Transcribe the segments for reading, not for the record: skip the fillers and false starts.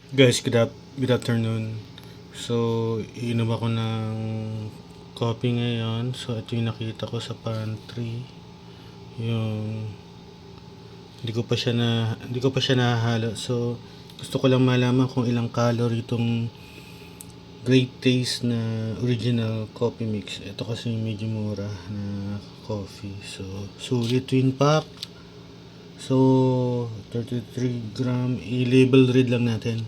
Guys, good afternoon. So, iinom ako ng coffee ngayon. So, ito yung nakita ko sa pantry. Yung hindi ko pa siya nahahalo. So, gusto ko lang malaman kung ilang calorie itong Great Taste na original coffee mix. Ito kasi medyo mura na coffee. So, sulit twin pack. So, 33 gram. I-label read lang natin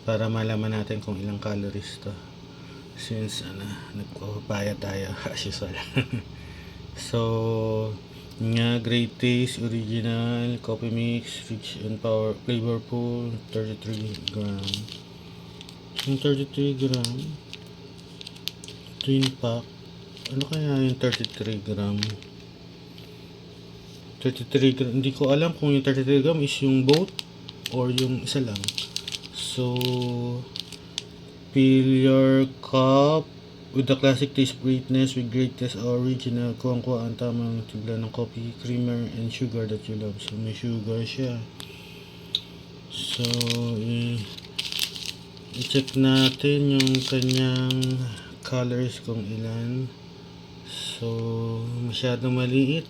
para malaman natin kung ilang calories to. Since nagpapaya tayo as usual. So nga Great Taste Original Coffee Mix Rich and Power Flavorful 33 gram. Yung 33 gram twin pack, ano kaya yung 33 gram? 33 gram, hindi ko alam kung yung 33 gram is yung both or yung isa lang. So fill your cup with the classic taste greatness with great taste original. Kuha ang tamang timpla ng coffee, creamer, and sugar that you love. So, may sugar siya. So, i-check natin yung kanyang colors kung ilan. So, masyadong maliit.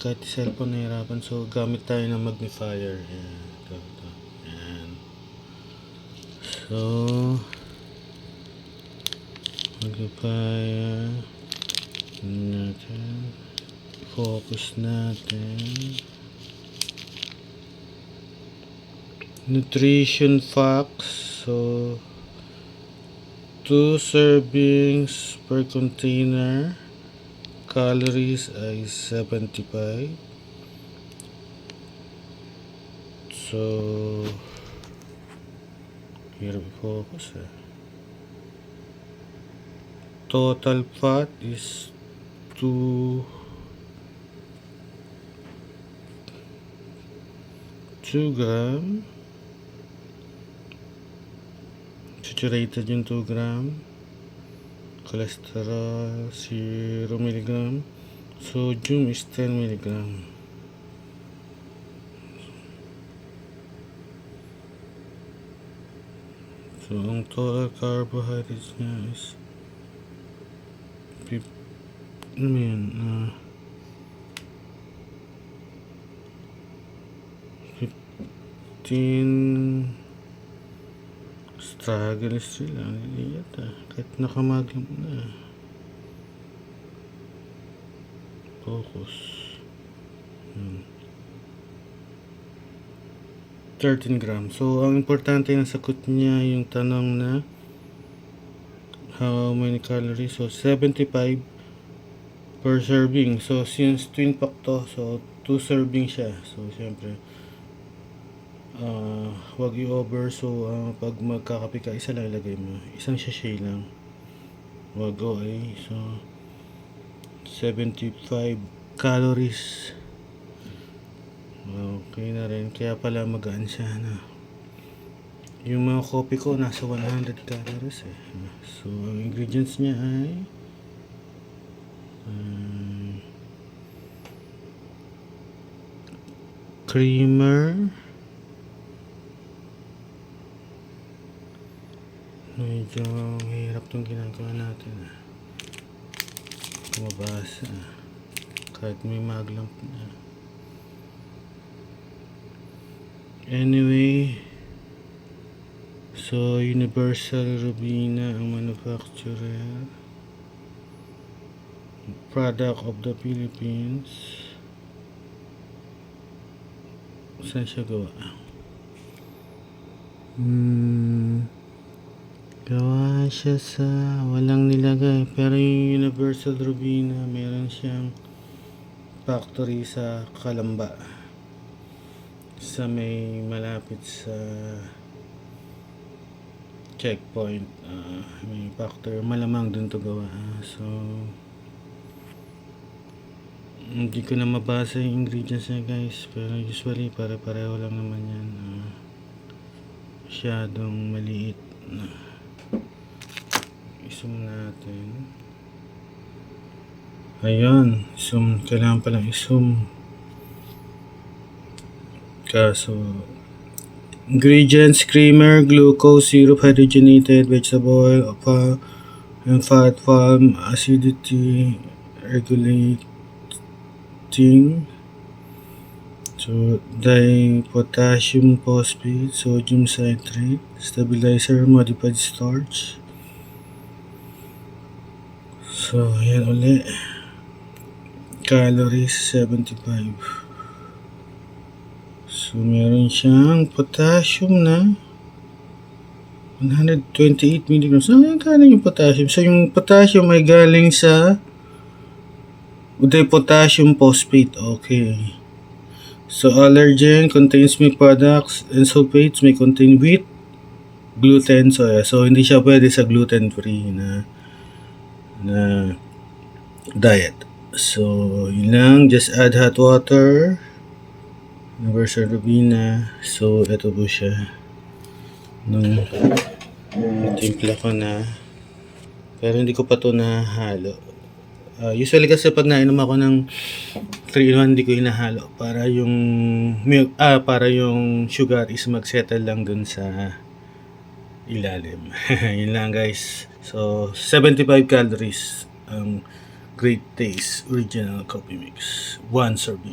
Kahit cellphone nahirapan. So, gamit tayo ng magnifier. Ayan. Ito. Ayan. So, magnifier natin, focus natin, nutrition facts. So 2 servings per container, calories ay 75. So here we focus total fat is 2 gram. Saturated yung 2 gram. Cholesterol 0 mg. Sodium is 10 mg. So ang total carbohydrates niya is 15 struggle sila. Hindi yata. Kahit nakamaglam na. Focus. 13 grams. So, ang importante na sagot niya yung tanong na how many calories. So, 75 per serving. So, since twin pack to, so 2 serving siya. So, syempre, wag i-over. So, pag magkakape ka, isa lang ilagay mo. Isang sachet lang. Wag OA. So, 75 calories. Okay na rin. Kaya pala magaan siya. Yung mga coffee ko, nasa 100 calories eh. So, ang ingredients niya ay creamer, medyo hirap tong ginagawa natin kumabasa kahit may maglamp na. Anyway, so Universal Robina ang manufacturer, product of the Philippines. Saan siya gawa? Gawa siya sa walang nilagay, pero yung Universal Robina meron siyang factory sa Calamba, sa may malapit sa checkpoint. May factory, malamang dun to gawa. So hindi ko na mabasa yung ingredients niya guys, pero usually pare-pareho lang naman yan. Masyadong maliit. I-zoom natin. Ayun, zoom. Kailangan palang i-zoom. Kaso Ingredients: creamer, glucose, syrup, hydrogenated vegetable oil, and fat, palm, acidity, regulating. So, dipotassium phosphate, sodium citrate, stabilizer, modified starch. So, yan ulit. Calories, 75. So, meron siyang potassium na 128 milligrams. Ang galing yung potassium. So, yung potassium ay galing sa dipotassium phosphate. Okay. So, allergen contains milk products and sulfates may contain wheat, gluten, soya. So, hindi siya pwede sa gluten-free na diet. So, yun lang. Just add hot water. Universal Rubina. So, ito po siya. Nung timpla ko na. Pero hindi ko pa to nahalo. Usually kasi pag nainom ako ng 3-in-1, hindi ko hinahalo para yung milk, para yung sugar is mag-settle lang dun sa ilalim. Yun lang guys. So 75 calories ang Great Taste Original Coffee Mix. 1 serving.